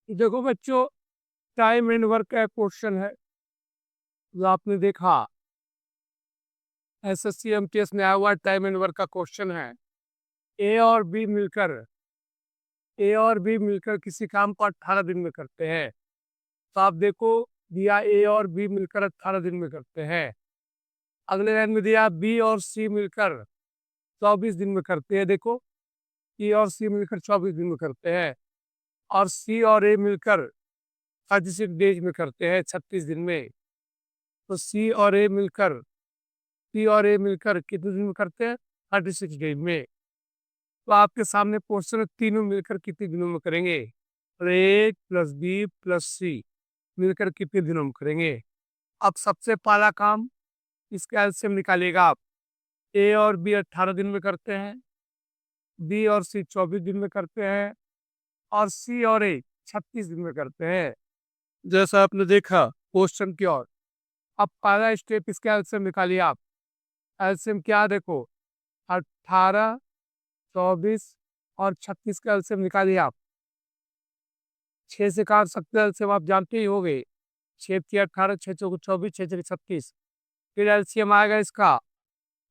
देखो बच्चों, time and work का क्वेश्चन है जो आपने देखा। एसएससी एमटीएस में आया हुआ टाइम एंड वर्क का क्वेश्चन है। ए और बी मिलकर किसी काम को 18 दिन में करते हैं। तो आप देखो, दिया ए और बी मिलकर 18 दिन में करते हैं। अगले लाइन में दिया बी और सी मिलकर 24 दिन में करते हैं। देखो, ई और सी मिलकर 24 दिन में करते हैं, और सी और ए मिलकर 36 डेज में करते हैं, 36 दिन में। तो सी और ए मिलकर कितने दिन में करते हैं? 36 डेज में। तो आपके सामने क्वेश्चन है, तीनों मिलकर कितने दिनों में करेंगे? तो ए प्लस बी प्लस सी मिलकर कितने दिनों में करेंगे? अब सबसे पहला काम, इसका एलसीएम निकालिएगा आप। ए और बी 18 दिन में करते हैं, बी और सी 24 दिन में करते हैं, और सी और ए 36 दिन में करते हैं। जैसा आपने देखा क्वेश्चन की ओर। अब पहला स्टेप, इसका एलसीएम निकालिए आप। एलसीएम क्या देखो, 18, 24 और 36 का एलसीएम निकालिए आप। 6 से काट सकते हैं एलसीएम, आप जानते ही होंगे। 6 की 18, 6 चौको 24, 6 छक्के 36। फिर एलसीएम आएगा इसका,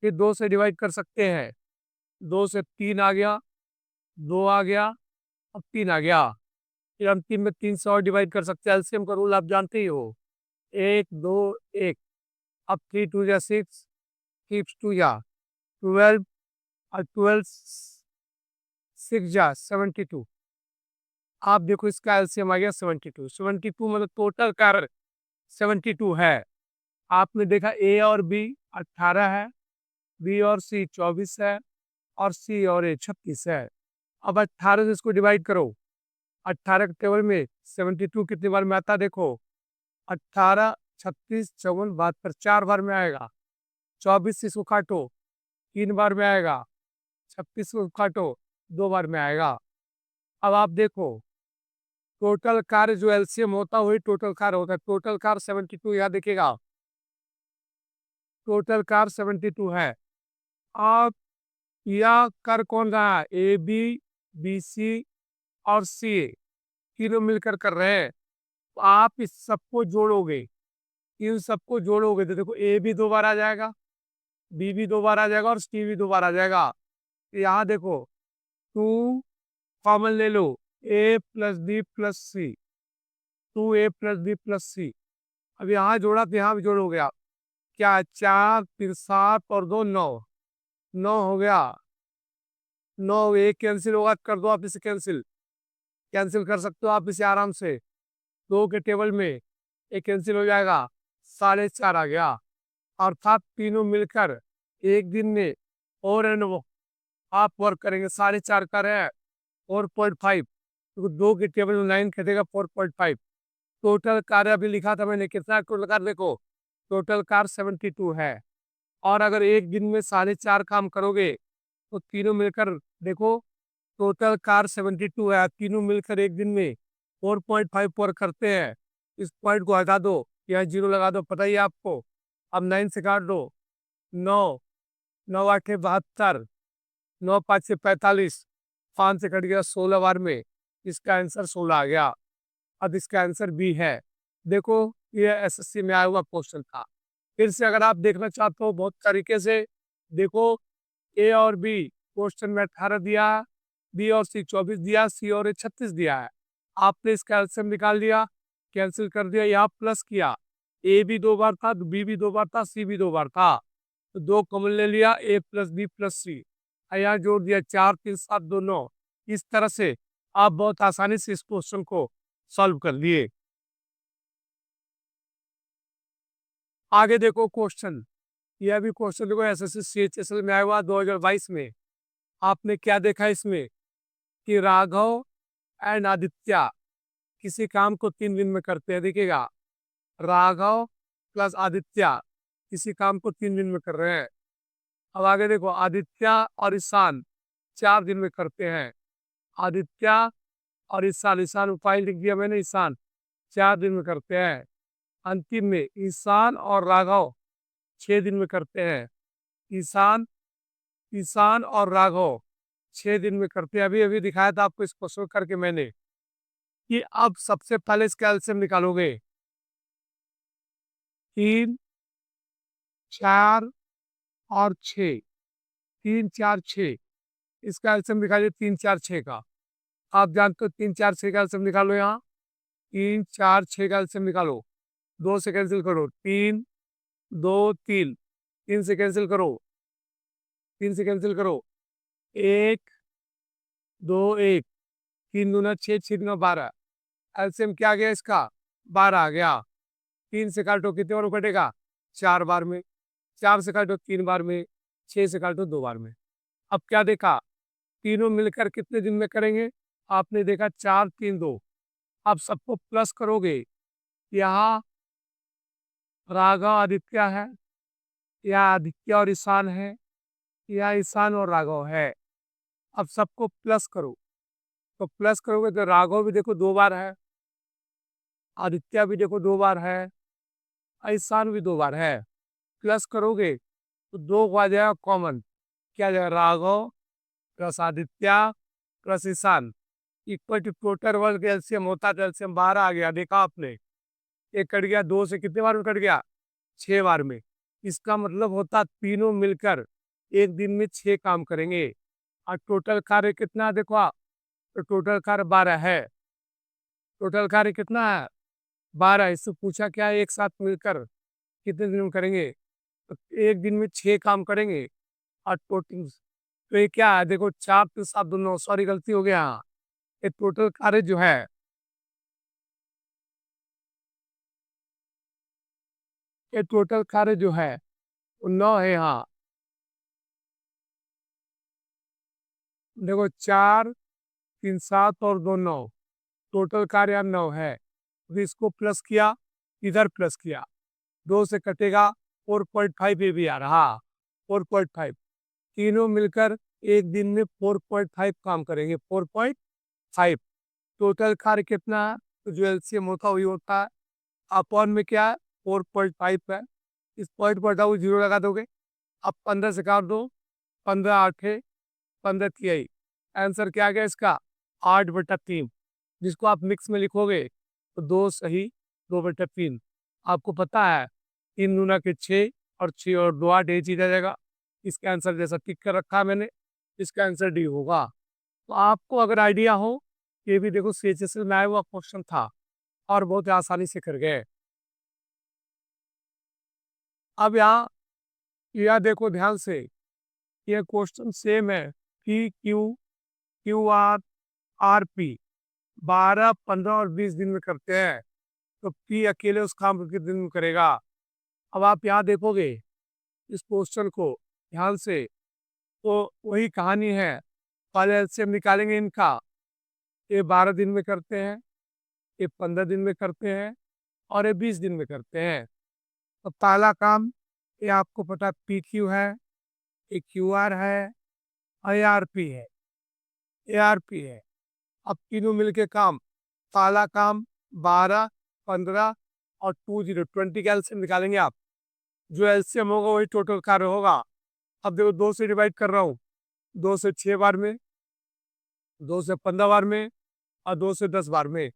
फिर 2 से डिवाइड कर सकते हैं। 2 से 3 आ गया, 2 आ गया, अब 3 आ गया। फिर हम 3 में 3 से और डिवाइड कर सकते हैं। एलसीएम का रूल आप जानते ही हो, 1 2 1। अब 3 2 या 6, 6 2 या 12, और 12 6 जा 72। आप देखो, इसका एलसीएम आ गया 72। 72 मतलब टोटल कार्य 72 है। आपने देखा ए और बी 18 है, बी और सी 24 है, और सी और ए 36 है। अब 18 से इसको डिवाइड करो। 18 के टेबल में 72 कितनी बार में आता देखो, 18, 36, 54, 72, 4 बार में आएगा। 24 से इसको काटो, 3 बार में आएगा। 36 को काटो, 2 बार में आएगा। अब आप देखो, टोटल कार्य जो एलसीएम होता है वही टोटल कार्य होता है। टोटल कार्य 72 यहाँ देखिएगा, टोटल कार्य 72 है। अब यह कर कौन रहा है? ए बी, बी सी और सी ए तीनों मिलकर कर रहे हैं। तो आप इस सबको जोड़ोगे, इन सबको जोड़ोगे तो देखो, ए भी 2 बार आ जाएगा, बी भी 2 बार आ जाएगा, और सी भी 2 बार आ जाएगा। तो यहाँ देखो, 2 कॉमन ले लो, ए प्लस बी प्लस सी, 2a प्लस बी प्लस सी। अब यहाँ जोड़ा तो यहाँ भी जोड़ोगे आप। क्या, 4 फिर 7 और 2 9, 9 हो गया। 9 एक कैंसिल होगा, कर दो आप इसे कैंसिल। कैंसिल कर सकते हो आप इसे आराम से। 2 के टेबल में एक कैंसिल हो जाएगा, 4.5 आ गया। अर्थात तीनों मिलकर एक दिन में और एन वो आप वर्क करेंगे। 4.5 कर रहे हैं, 4.5, तो 2 के टेबल में 9 कटेगा, 4.5। टोटल कार्य अभी लिखा था मैंने, कितना टोटल कार्य देखो, टोटल कार्य 72 है। और अगर एक दिन में 4.5 काम करोगे तो तीनों मिलकर देखो, टोटल कार्य 72 है। तीनों मिलकर एक दिन में 4.5 पर करते हैं। इस पॉइंट को हटा दो, यहाँ 0 लगा दो, पता ही है आपको। अब 9 से काट दो, 9, 9 8 72, 9 5 से 45, 5 से कट गया 16 बार में। इसका आंसर 16 आ गया। अब इसका आंसर बी है। देखो, ये एसएससी में आया हुआ क्वेश्चन था। फिर से अगर आप देखना चाहते हो बहुत तरीके से, देखो, ए और बी क्वेश्चन में 18 दिया है, बी और सी 24 दिया, सी और ए 36 दिया है। आपने इसका एलसीएम निकाल दिया, कैंसिल कर दिया, यहाँ प्लस किया। ए भी 2 बार था, बी भी 2 बार था, सी भी 2 बार था, तो 2 कॉमन ले लिया, ए प्लस बी प्लस सी। यहाँ जोड़ दिया, 4 3 7 2 9। इस तरह से आप बहुत आसानी से इस क्वेश्चन को सॉल्व कर लिए। आगे देखो क्वेश्चन, यह भी क्वेश्चन देखो, एसएससी सीएचएसएल में आया हुआ 2022 में। आपने क्या देखा इसमें कि राघव एंड आदित्य किसी काम को 3 दिन में करते हैं। देखिएगा, राघव प्लस आदित्य किसी काम को 3 दिन में कर रहे हैं। अब आगे देखो, आदित्य और ईशान 4 दिन में करते हैं। आदित्य और ईशान, ईशान उपाय लिख दिया मैंने, ईशान 4 दिन में करते हैं। अंतिम में ईशान और राघव 6 दिन में करते हैं। ईशान ईशान और राघव 6 दिन में करते हैं। अभी अभी दिखाया था आपको इस क्वेश्चन करके मैंने। कि अब सबसे पहले इसका एलसीएम निकालोगे। 3, 4 और 6, 3, 4, 6, इसका एलसीएम निकालिए 3, 4, 6 का। आप जानते हो 3, 4, 6 का एलसीएम निकालो यहाँ। 3, 4, 6 का एलसीएम निकालो। 2 से कैंसिल करो, 3, 2, 3, 3 से कैंसिल करो, 3 से कैंसिल करो, 1, 2, 1, 3 दूना 6, 6 दूना 12। एलसीएम क्या आ गया इसका? 12 आ गया। 3 से काटो, कितने बार कटेगा? 4 बार में। 4 से काटो 3 बार में, 6 से काटो 2 बार में। अब क्या देखा? तीनों मिलकर कितने दिन में करेंगे? आपने देखा 4, 3, 2। अब सबको प्लस करोगे। यहाँ राघव आदित्य है, या आदित्य और ईशान है, या ईशान और राघव है। अब सबको प्लस करो। तो प्लस करोगे तो राघव भी देखो 2 बार है, आदित्य भी देखो 2 बार है, ईशान भी 2 बार है। प्लस करोगे तो 2 को आ जाएगा कॉमन। क्या आ जाएगा? Raghav plus Aditya plus Ishan equal to total वर्ग एलसीएम होता, तो एलसीएम 12 आ गया। देखा आपने? एक कट गया, 2 से कितने बार में कट गया? 6 बार में। इसका मतलब होता तीनों मिलकर एक दिन में 6 काम करेंगे। और टोटल कार्य कितना है देखो आप, तो टोटल कार्य 12 है। टोटल कार्य कितना है? 12। इससे पूछा क्या है? एक साथ मिलकर कितने दिन में करेंगे? तो एक दिन में 6 काम करेंगे। और टोटल तो ये क्या है देखो, 4 के साथ दोनों, सॉरी गलती हो गया। ये टोटल कार्य जो है, ये टोटल कार्य जो है वो 9 है यहाँ। देखो 4, 3, 7 और 2, 9, टोटल कार्य यहाँ 9 है। फिर इसको प्लस किया, इधर प्लस किया, 2 से कटेगा 4.5, ये भी आ रहा 4.5। तीनों मिलकर एक दिन में 4.5 काम करेंगे। 4.5 टोटल कार्य कितना है? तो जो एलसीएम होता है वही होता है। अपॉन में क्या है? 4.5 है। इस पॉइंट पर हटाओ, 0 लगा दोगे। अब 15 से काट दो, 15 8, 15 तिहाई। आंसर क्या आ गया इसका? 8/3। जिसको आप मिक्स में लिखोगे तो 2 सही 2/3। आपको पता है 3 दूना के 6 और 6 और 2 8, ये चीज आ जाएगा। इसका आंसर जैसा टिक कर रखा है मैंने, इसका आंसर डी होगा। तो आपको अगर आइडिया हो, ये भी देखो सीएचएसएल में आया हुआ क्वेश्चन था और बहुत आसानी से कर गए। अब यहाँ यह देखो ध्यान से, ये क्वेश्चन सेम है। P Q, Q R, R P 12, 15 और 20 दिन में करते हैं। तो पी अकेले उस काम को कितने दिन में करेगा? अब आप यहाँ देखोगे इस क्वेश्चन को ध्यान से, तो वही कहानी है। पहले एलसीएम निकालेंगे इनका। ये 12 दिन में करते हैं, ये 15 दिन में करते हैं, और ये 20 दिन में करते हैं। तो पहला काम, ये आपको पता है पी क्यू है, ये क्यू आर है, और ये आर पी है, ये आर पी है। अब तीनों मिलके काम, पहला काम 12, 15 और 20 का एलसीएम निकालेंगे आप। जो एलसीएम होगा वही टोटल कार्य होगा। अब देखो 2 से डिवाइड कर रहा हूँ, 2 से 6 बार में, 2 से 15 बार में, और 2 से 10 बार में।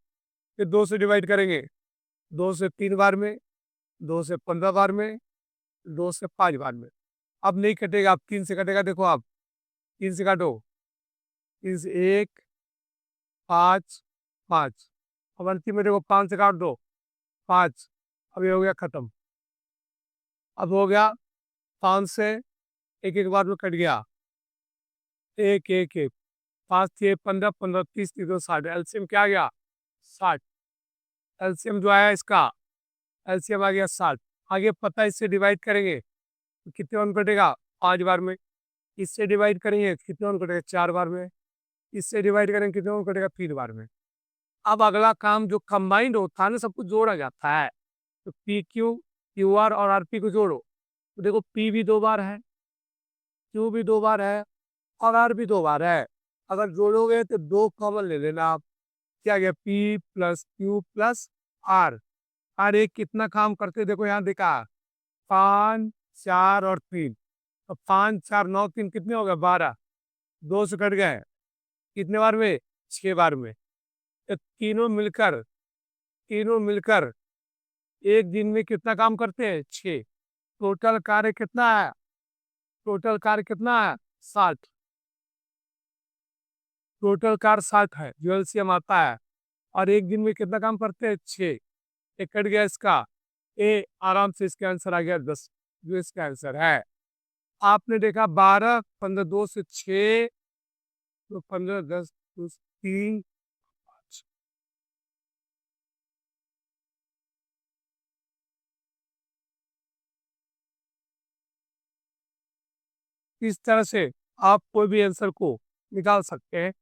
फिर 2 से डिवाइड करेंगे, 2 से 3 बार में, 2 से 15 बार में, 2 से 5 बार में। अब नहीं कटेगा, अब 3 से कटेगा। देखो आप 3 से काटो, 3 से 1, 5, 5। अब अंतिम में देखो 5 से काट दो, 5। अब ये हो गया खत्म। अब हो गया 5 से एक एक बार में कट गया, 1 1 1, 5 6 15 15 30 30 60। एलसीएम क्या आ गया? 60। एलसीएम जो आया इसका, एलसीएम आ गया 60। आगे पता है इससे डिवाइड करेंगे तो कितने बार में कटेगा? 5 बार में। इससे डिवाइड करेंगे कितने बार में कटेगा? 4 बार में। इससे डिवाइड करेंगे कितने बार में कटेगा? 3 बार में। अब अगला काम जो कंबाइंड होता है ना, सब कुछ जोड़ा जाता है। तो पी क्यू, क्यू आर और आर पी को जोड़ो। तो देखो पी भी 2 बार है, क्यू भी 2 बार है, और आर भी 2 बार है। अगर जोड़ोगे तो 2 कॉमन ले लेना आप। क्या गया? P plus Q plus R. R एक कितना काम करते देखो यहाँ देखा, 5 4 और 3। तो 5 4 9 3 कितने हो गए? 12। 2 से कट गए कितने बार में? 6 बार में। ये तीनों मिलकर एक दिन में कितना काम करते हैं? 6। टोटल कार्य कितना है? टोटल कार्य कितना है? 60। टोटल कार्य 60 है जो एलसीएम आता है। और एक दिन में कितना काम करते हैं? 6। ये कट गया इसका ए, आराम से इसका आंसर आ गया 10, जो इसका आंसर है। आपने देखा 12, 15, 2 से 6, तो 15, 10, 2 से 3, 5। इस तरह से आप कोई भी आंसर को निकाल सकते हैं।